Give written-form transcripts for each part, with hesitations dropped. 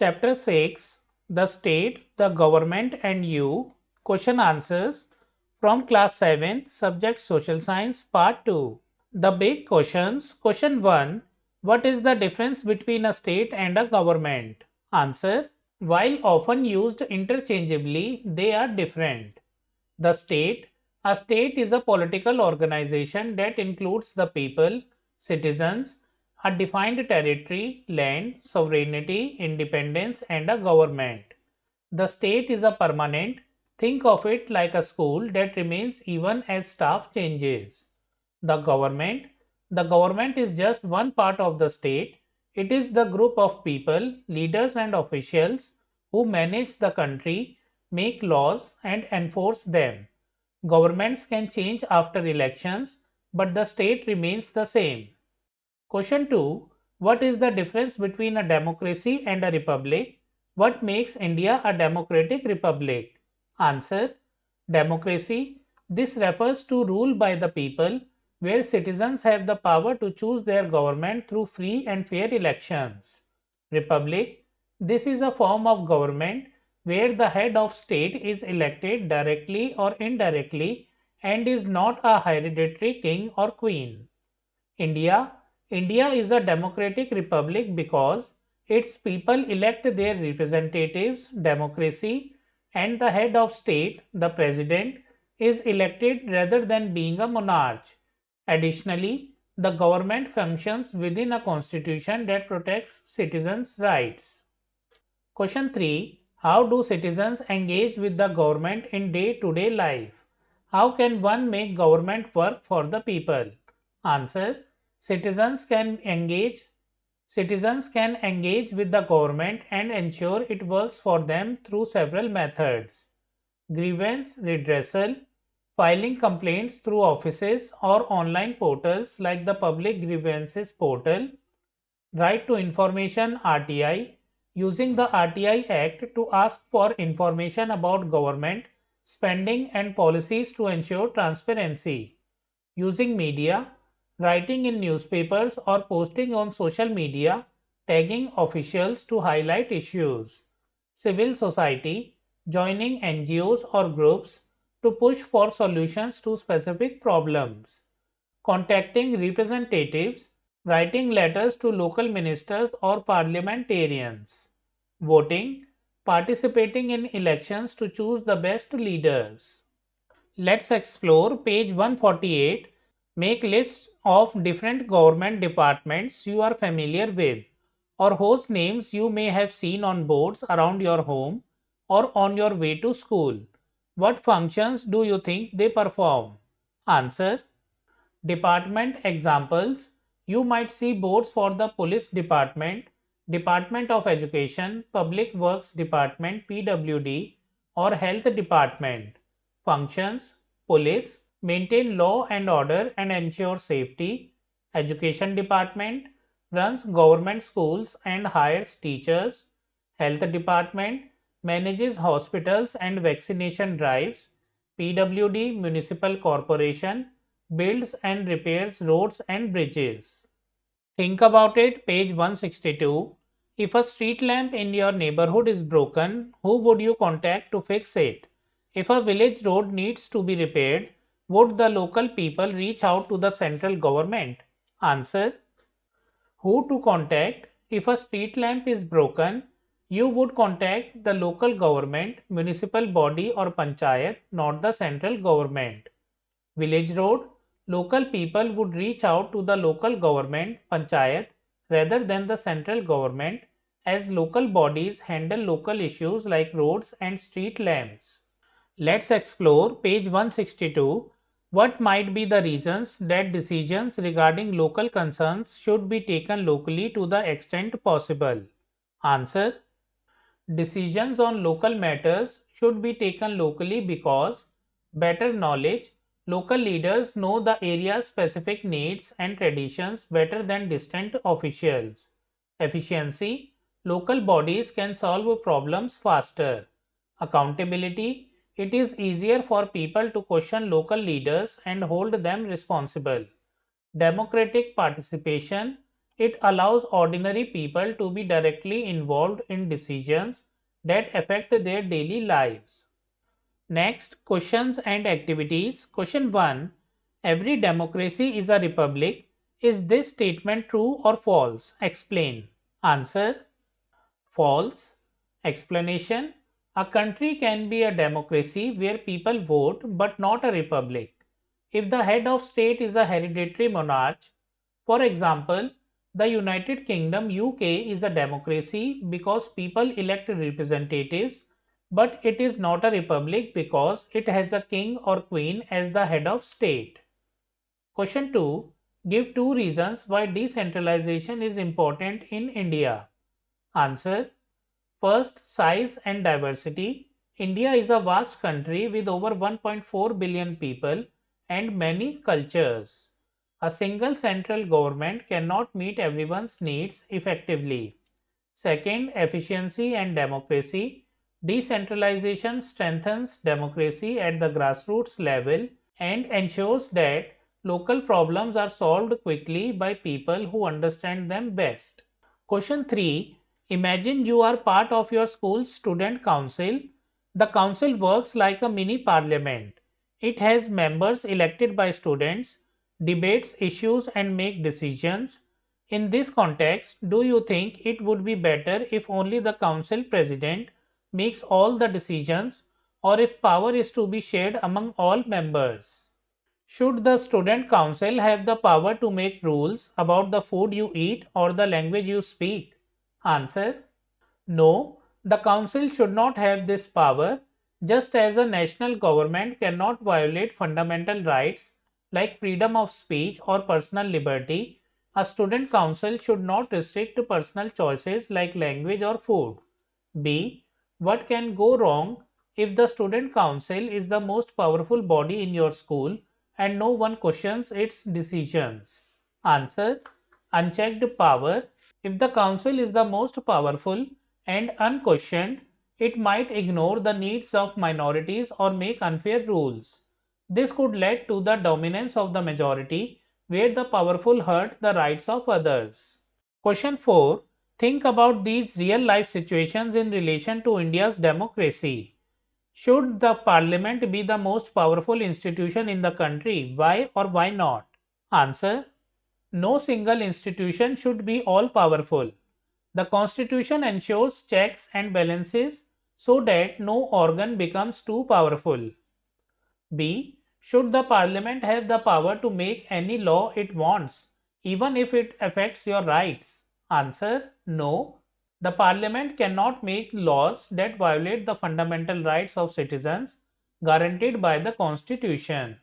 Chapter 6, The State, the Government and You. Question Answers from Class 7, Subject Social Science, Part 2. The big questions. Question 1. What is the difference between a state and a government? Answer. While often used interchangeably, they are different. The state. A state is a political organization that includes the people, citizens, a defined territory, land, sovereignty, independence, and a government. The state is a permanent. Think of it like a school that remains even as staff changes. The government. The government is just one part of the state. It is the group of people, leaders, and officials who manage the country, make laws, and enforce them. Governments can change after elections, but the state remains the same. Question 2. What is the difference between a democracy and a republic? What makes India a democratic republic? Answer. Democracy. This refers to rule by the people, where citizens have the power to choose their government through free and fair elections. Republic. This is a form of government where the head of state is elected directly or indirectly and is not a hereditary king or queen. India. India is a democratic republic because its people elect their representatives, democracy, and the head of state, the president, is elected rather than being a monarch. Additionally, the government functions within a constitution that protects citizens' rights. Question 3. How do citizens engage with the government in day-to-day life? How can one make government work for the people? Answer. Citizens can engage with the government and ensure it works for them through several methods. Grievance redressal, filing complaints through offices or online portals like the Public Grievances Portal. Right to Information RTI, using the RTI Act to ask for information about government spending and policies to ensure transparency. Using media, writing in newspapers or posting on social media, tagging officials to highlight issues. Civil society, joining NGOs or groups to push for solutions to specific problems. Contacting representatives, writing letters to local ministers or parliamentarians. Voting, participating in elections to choose the best leaders. Let's explore page 148. Make lists of different government departments you are familiar with or whose names you may have seen on boards around your home or on your way to school. What functions do you think they perform? Answer. Department examples. You might see boards for the Police Department, Department of Education, Public Works Department (PWD), or Health Department. Functions. Police maintain law and order and ensure safety. Education Department runs government schools and hires teachers. Health Department manages hospitals and vaccination drives. PWD Municipal Corporation builds and repairs roads and bridges. Think about it, page 162. If a street lamp in your neighborhood is broken, who would you contact to fix it? If a village road needs to be repaired, would the local people reach out to the central government? Answer. Who to contact? If a street lamp is broken, you would contact the local government, municipal body or panchayat, not the central government. Village road, local people would reach out to the local government, panchayat, rather than the central government, as local bodies handle local issues like roads and street lamps. Let's explore page 162. What might be the reasons that decisions regarding local concerns should be taken locally to the extent possible? Answer. Decisions on local matters should be taken locally because better knowledge. Local leaders know the area's specific needs and traditions better than distant officials. Efficiency. Local bodies can solve problems faster. Accountability. It is easier for people to question local leaders and hold them responsible. Democratic participation. It allows ordinary people to be directly involved in decisions that affect their daily lives. Next, questions and activities. Question 1. Every democracy is a republic. Is this statement true or false? Explain. Answer. False. Explanation. A country can be a democracy where people vote but not a republic. If the head of state is a hereditary monarch, for example, the United Kingdom UK is a democracy because people elect representatives, but it is not a republic because it has a king or queen as the head of state. Question 2. Give two reasons why decentralization is important in India. Answer. First, size and diversity. India is a vast country with over 1.4 billion people and many cultures. A single central government cannot meet everyone's needs effectively. Second, efficiency and democracy. Decentralization strengthens democracy at the grassroots level and ensures that local problems are solved quickly by people who understand them best. Question 3. Imagine you are part of your school's student council. The council works like a mini parliament. It has members elected by students, debates issues and make decisions. In this context, do you think it would be better if only the council president makes all the decisions, or if power is to be shared among all members? Should the student council have the power to make rules about the food you eat or the language you speak? Answer. No, the council should not have this power, just as a national government cannot violate fundamental rights like freedom of speech or personal liberty. A student council should not restrict personal choices like language or food. B. What can go wrong if the student council is the most powerful body in your school and no one questions its decisions? Answer. Unchecked power. If the council is the most powerful and unquestioned, it might ignore the needs of minorities or make unfair rules. This could lead to the dominance of the majority, where the powerful hurt the rights of others. Question 4. Think about these real life situations in relation to India's democracy. Should the parliament be the most powerful institution in the country? Why or why not? Answer. No single institution should be all powerful. The constitution ensures checks and balances so that no organ becomes too powerful. B. Should the parliament have the power to make any law it wants, even if it affects your rights? Answer. No. The parliament cannot make laws that violate the fundamental rights of citizens guaranteed by the constitution.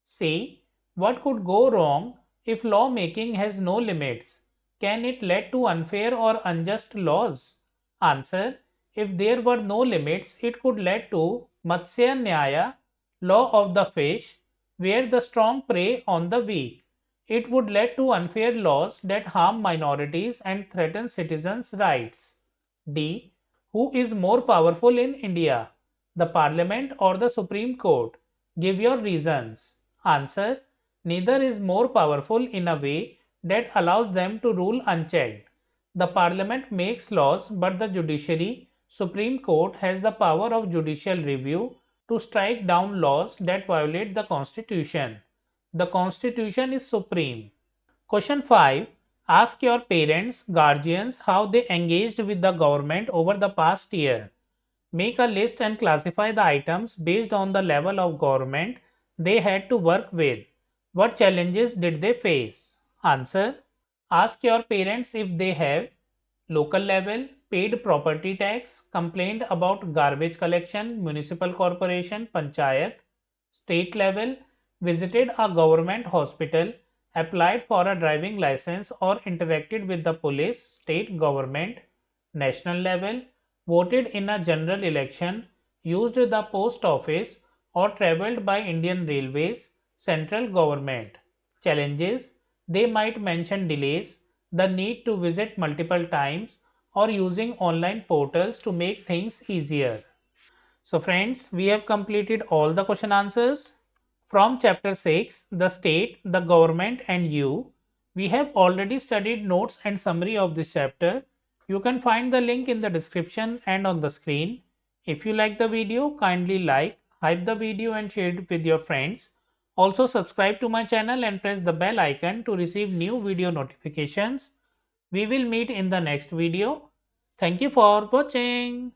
C. What could go wrong if lawmaking has no limits? Can it lead to unfair or unjust laws? Answer. If there were no limits, it could lead to Matsya Nyaya, law of the fish, where the strong prey on the weak. It would lead to unfair laws that harm minorities and threaten citizens' rights. D. Who is more powerful in India, the Parliament or the Supreme Court? Give your reasons. Answer. Neither is more powerful in a way that allows them to rule unchecked. The Parliament makes laws, but the judiciary, Supreme Court, has the power of judicial review to strike down laws that violate the Constitution. The Constitution is supreme. Question 5. Ask your parents, guardians how they engaged with the government over the past year. Make a list and classify the items based on the level of government they had to work with. What challenges did they face? Answer. Ask your parents if they have local level, paid property tax, complained about garbage collection, municipal corporation, panchayat, state level, visited a government hospital, applied for a driving license or interacted with the police, state government, national level, voted in a general election, used the post office or travelled by Indian Railways, central government. Challenges. They might mention delays, the need to visit multiple times or using online portals to make things easier. So friends, we have completed all the question answers from chapter 6, the state, the government and you. We have already studied notes and summary of this chapter. You can find the link in the description and on the screen. If you like the video, kindly like, hype the video and share it with your friends. Also subscribe to my channel and press the bell icon to receive new video notifications. We will meet in the next video. Thank you for watching.